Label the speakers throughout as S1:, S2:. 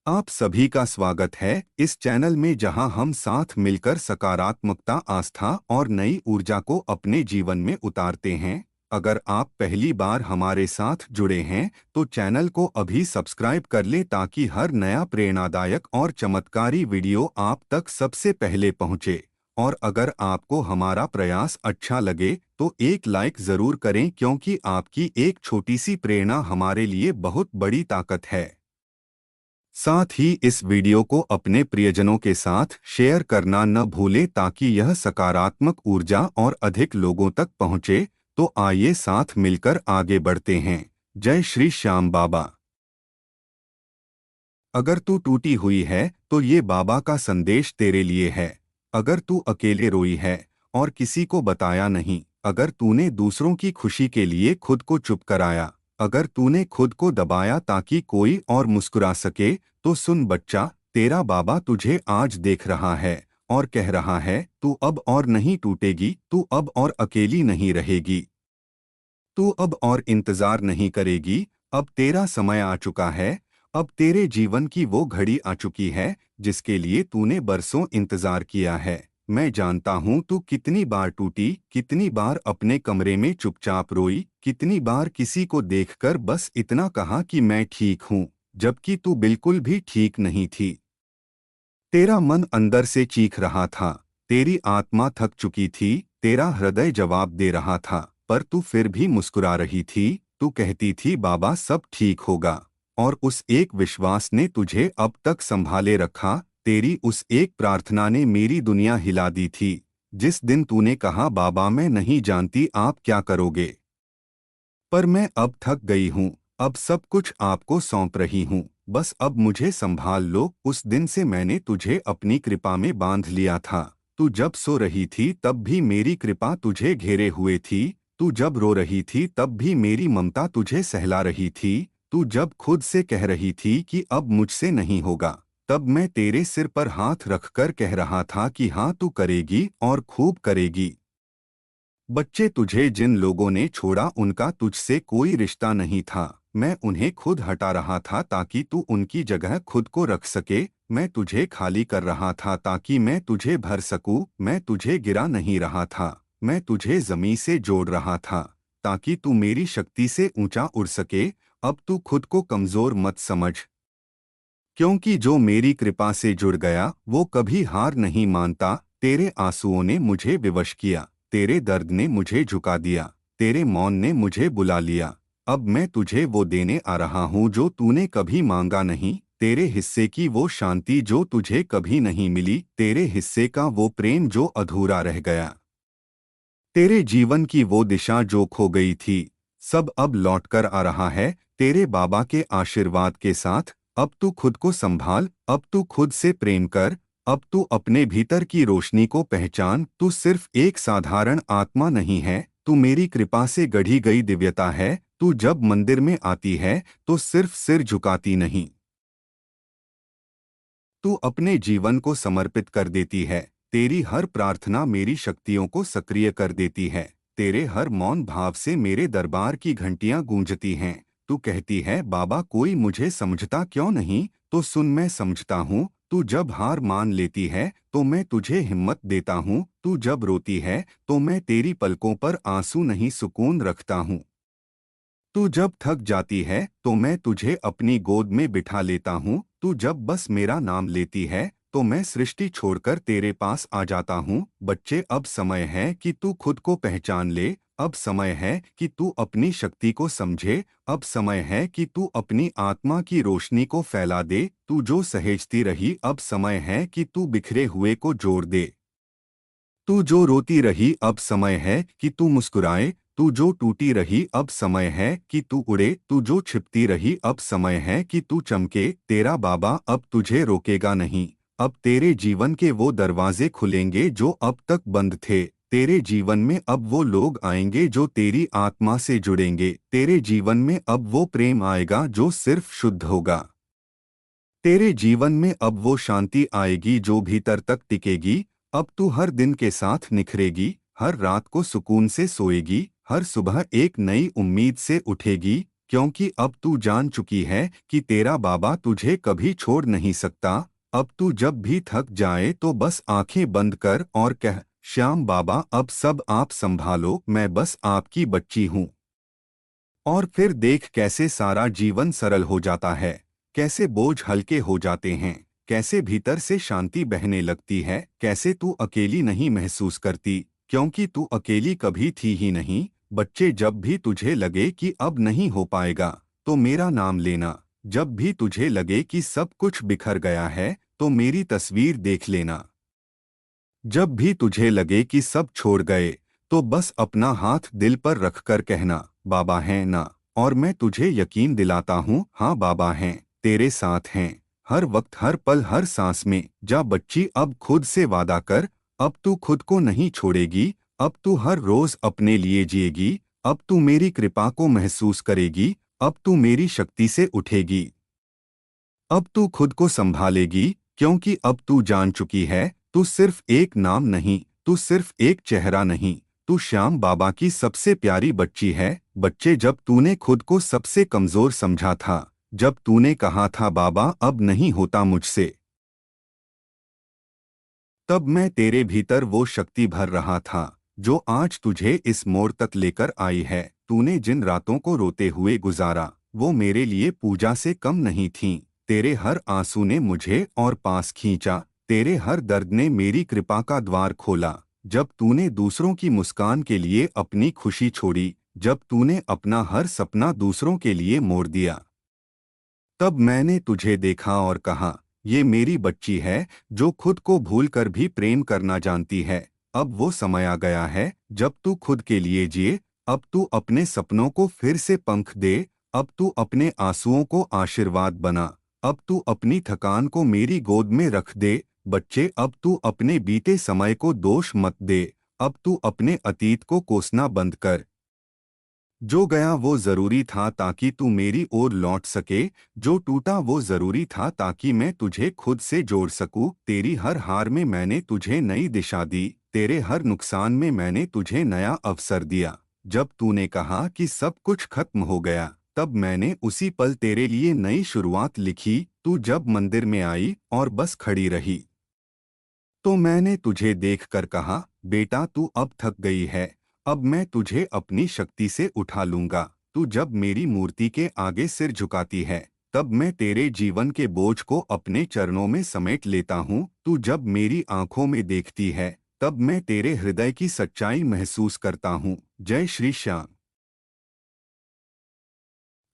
S1: आप सभी का स्वागत है इस चैनल में जहां हम साथ मिलकर सकारात्मकता, आस्था और नई ऊर्जा को अपने जीवन में उतारते हैं। अगर आप पहली बार हमारे साथ जुड़े हैं तो चैनल को अभी सब्सक्राइब कर लें ताकि हर नया प्रेरणादायक और चमत्कारी वीडियो आप तक सबसे पहले पहुंचे। और अगर आपको हमारा प्रयास अच्छा लगे तो एक लाइक जरूर करें, क्योंकि आपकी एक छोटी सी प्रेरणा हमारे लिए बहुत बड़ी ताकत है। साथ ही इस वीडियो को अपने प्रियजनों के साथ शेयर करना न भूलें ताकि यह सकारात्मक ऊर्जा और अधिक लोगों तक पहुंचे। तो आइए साथ मिलकर आगे बढ़ते हैं। जय श्री श्याम बाबा। अगर तू टूटी हुई है तो ये बाबा का संदेश तेरे लिए है। अगर तू अकेले रोई है और किसी को बताया नहीं, अगर तूने दूसरों की खुशी के लिए खुद को चुप कराया, अगर तूने खुद को दबाया ताकि कोई और मुस्कुरा सके, तो सुन बच्चा, तेरा बाबा तुझे आज देख रहा है और कह रहा है, तू अब और नहीं टूटेगी, तू अब और अकेली नहीं रहेगी, तू अब और इंतजार नहीं करेगी। अब तेरा समय आ चुका है। अब तेरे जीवन की वो घड़ी आ चुकी है जिसके लिए तूने बरसों इंतजार किया है। मैं जानता हूँ तू कितनी बार टूटी, कितनी बार अपने कमरे में चुपचाप रोई, कितनी बार किसी को देखकर बस इतना कहा कि मैं ठीक हूँ, जबकि तू बिल्कुल भी ठीक नहीं थी। तेरा मन अंदर से चीख रहा था, तेरी आत्मा थक चुकी थी, तेरा हृदय जवाब दे रहा था, पर तू फिर भी मुस्कुरा रही थी। तू कहती थी बाबा सब ठीक होगा। और उस एक विश्वास ने तुझे अब तक संभाले रखा। तेरी उस एक प्रार्थना ने मेरी दुनिया हिला दी थी। जिस दिन तूने कहा बाबा मैं नहीं जानती आप क्या करोगे, पर मैं अब थक गई हूँ, अब सब कुछ आपको सौंप रही हूँ, बस अब मुझे संभाल लो। उस दिन से मैंने तुझे अपनी कृपा में बांध लिया था। तू जब सो रही थी तब भी मेरी कृपा तुझे घेरे हुए थी। तू जब रो रही थी तब भी मेरी ममता तुझे सहला रही थी। तू जब खुद से कह रही थी कि अब मुझसे नहीं होगा, तब मैं तेरे सिर पर हाथ रखकर कह रहा था कि हाँ तू करेगी और खूब करेगी। बच्चे, तुझे जिन लोगों ने छोड़ा उनका तुझसे कोई रिश्ता नहीं था। मैं उन्हें खुद हटा रहा था ताकि तू उनकी जगह खुद को रख सके। मैं तुझे खाली कर रहा था ताकि मैं तुझे भर सकूं। मैं तुझे गिरा नहीं रहा था, मैं तुझे जमीन से जोड़ रहा था ताकि तू मेरी शक्ति से ऊंचा उड़ सके। अब तू खुद को कमजोर मत समझ, क्योंकि जो मेरी कृपा से जुड़ गया वो कभी हार नहीं मानता। तेरे आंसुओं ने मुझे विवश किया, तेरे दर्द ने मुझे झुका दिया, तेरे मौन ने मुझे बुला लिया। अब मैं तुझे वो देने आ रहा हूँ जो तूने कभी मांगा नहीं, तेरे हिस्से की वो शांति जो तुझे कभी नहीं मिली, तेरे हिस्से का वो प्रेम जो अधूरा रह गया, तेरे जीवन की वो दिशा जो खो गई थी। सब अब लौटकर आ रहा है तेरे बाबा के आशीर्वाद के साथ। अब तू खुद को संभाल, अब तू खुद से प्रेम कर, अब तू अपने भीतर की रोशनी को पहचान। तू सिर्फ एक साधारण आत्मा नहीं है, तू मेरी कृपा से गढ़ी गई दिव्यता है। तू जब मंदिर में आती है तो सिर्फ सिर झुकाती नहीं, तू अपने जीवन को समर्पित कर देती है। तेरी हर प्रार्थना मेरी शक्तियों को सक्रिय कर देती है। तेरे हर मौन भाव से मेरे दरबार की घंटियां गूंजती हैं। तू कहती है बाबा कोई मुझे समझता क्यों नहीं, तो सुन मैं समझता हूँ। तू जब हार मान लेती है तो मैं तुझे हिम्मत देता हूँ। तू जब रोती है तो मैं तेरी पलकों पर आंसू नहीं सुकून रखता हूँ। तू जब थक जाती है तो मैं तुझे अपनी गोद में बिठा लेता हूँ। तू जब बस मेरा नाम लेती है तो मैं सृष्टि छोड़कर तेरे पास आ जाता हूँ। बच्चे, अब समय है कि तू खुद को पहचान ले। अब समय है कि तू अपनी शक्ति को समझे। अब समय है कि तू अपनी आत्मा की रोशनी को फैला दे। तू जो सहेजती रही, अब समय है कि तू बिखरे हुए को जोड़ दे। तू जो रोती रही, अब समय है कि तू मुस्कुराए। तू जो टूटी रही, अब समय है कि तू उड़े। तू जो छिपती रही, अब समय है कि तू चमके। तेरा बाबा अब तुझे रोकेगा नहीं। अब तेरे जीवन के वो दरवाजे खुलेंगे जो अब तक बंद थे। तेरे जीवन में अब वो लोग आएंगे जो तेरी आत्मा से जुड़ेंगे। तेरे जीवन में अब वो प्रेम आएगा जो सिर्फ शुद्ध होगा। तेरे जीवन में अब वो शांति आएगी जो भीतर तक टिकेगी। अब तू हर दिन के साथ निखरेगी, हर रात को सुकून से सोएगी, हर सुबह एक नई उम्मीद से उठेगी। क्योंकि अब तू जान चुकी है कि तेरा बाबा तुझे कभी छोड़ नहीं सकता। अब तू जब भी थक जाए तो बस आंखें बंद कर और कह, श्याम बाबा अब सब आप संभालो, मैं बस आपकी बच्ची हूँ। और फिर देख कैसे सारा जीवन सरल हो जाता है, कैसे बोझ हल्के हो जाते हैं, कैसे भीतर से शांति बहने लगती है, कैसे तू अकेली नहीं महसूस करती, क्योंकि तू अकेली कभी थी ही नहीं। बच्चे, जब भी तुझे लगे कि अब नहीं हो पाएगा तो मेरा नाम लेना। जब भी तुझे लगे कि सब कुछ बिखर गया है तो मेरी तस्वीर देख लेना। जब भी तुझे लगे कि सब छोड़ गए तो बस अपना हाथ दिल पर रखकर कहना, बाबा हैं ना। और मैं तुझे यकीन दिलाता हूँ, हाँ बाबा हैं, तेरे साथ हैं, हर वक्त, हर पल, हर सांस में। जा बच्ची, अब खुद से वादा कर, अब तू खुद को नहीं छोड़ेगी। अब तू हर रोज अपने लिए जिएगी। अब तू मेरी कृपा को महसूस करेगी। अब तू मेरी शक्ति से उठेगी। अब तू खुद को संभालेगी, क्योंकि अब तू जान चुकी है, तू सिर्फ एक नाम नहीं, तू सिर्फ एक चेहरा नहीं, तू श्याम बाबा की सबसे प्यारी बच्ची है। बच्चे, जब तूने खुद को सबसे कमजोर समझा था, जब तूने कहा था बाबा अब नहीं होता मुझसे, तब मैं तेरे भीतर वो शक्ति भर रहा था जो आज तुझे इस मोड़ तक लेकर आई है। तूने जिन रातों को रोते हुए गुजारा वो मेरे लिए पूजा से कम नहीं थीं। तेरे हर आंसू ने मुझे और पास खींचा। तेरे हर दर्द ने मेरी कृपा का द्वार खोला। जब तूने दूसरों की मुस्कान के लिए अपनी खुशी छोड़ी, जब तूने अपना हर सपना दूसरों के लिए मोड़ दिया, तब मैंने तुझे देखा और कहा, ये मेरी बच्ची है जो खुद को भूलकर भी प्रेम करना जानती है। अब वो समय आ गया है जब तू खुद के लिए जिए। अब तू अपने सपनों को फिर से पंख दे। अब तू अपने आंसुओं को आशीर्वाद बना। अब तू अपनी थकान को मेरी गोद में रख दे। बच्चे, अब तू अपने बीते समय को दोष मत दे। अब तू अपने अतीत को कोसना बंद कर। जो गया वो जरूरी था ताकि तू मेरी ओर लौट सके। जो टूटा वो जरूरी था ताकि मैं तुझे खुद से जोड़ सकूं। तेरी हर हार में मैंने तुझे नई दिशा दी। तेरे हर नुकसान में मैंने तुझे नया अवसर दिया। जब तूने कहा कि सब कुछ खत्म हो गया, तब मैंने उसी पल तेरे लिए नई शुरुआत लिखी। तू जब मंदिर में आई और बस खड़ी रही, तो मैंने तुझे देखकर कहा, बेटा तू अब थक गई है, अब मैं तुझे अपनी शक्ति से उठा लूंगा। तू जब मेरी मूर्ति के आगे सिर झुकाती है, तब मैं तेरे जीवन के बोझ को अपने चरणों में समेट लेता हूँ। तू जब मेरी आंखों में देखती है, तब मैं तेरे हृदय की सच्चाई महसूस करता हूँ। जय श्री श्याम।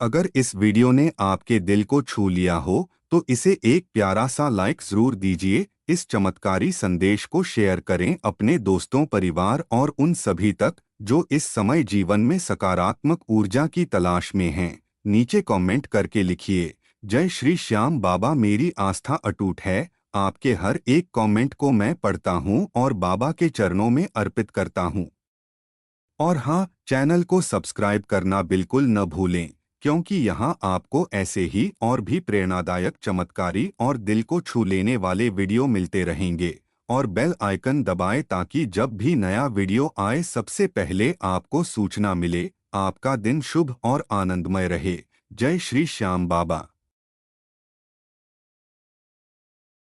S1: अगर इस वीडियो ने आपके दिल को छू लिया हो तो इसे एक प्यारा सा लाइक जरूर दीजिए। इस चमत्कारी संदेश को शेयर करें अपने दोस्तों, परिवार और उन सभी तक जो इस समय जीवन में सकारात्मक ऊर्जा की तलाश में हैं। नीचे कमेंट करके लिखिए, जय श्री श्याम बाबा। मेरी आस्था अटूट है। आपके हर एक कमेंट को मैं पढ़ता हूँ और बाबा के चरणों में अर्पित करता हूँ। और हाँ, चैनल को सब्सक्राइब करना बिल्कुल न भूलें, क्योंकि यहाँ आपको ऐसे ही और भी प्रेरणादायक, चमत्कारी और दिल को छू लेने वाले वीडियो मिलते रहेंगे। और बेल आइकन दबाएं ताकि जब भी नया वीडियो आए सबसे पहले आपको सूचना मिले। आपका दिन शुभ और आनंदमय रहे। जय श्री श्याम बाबा।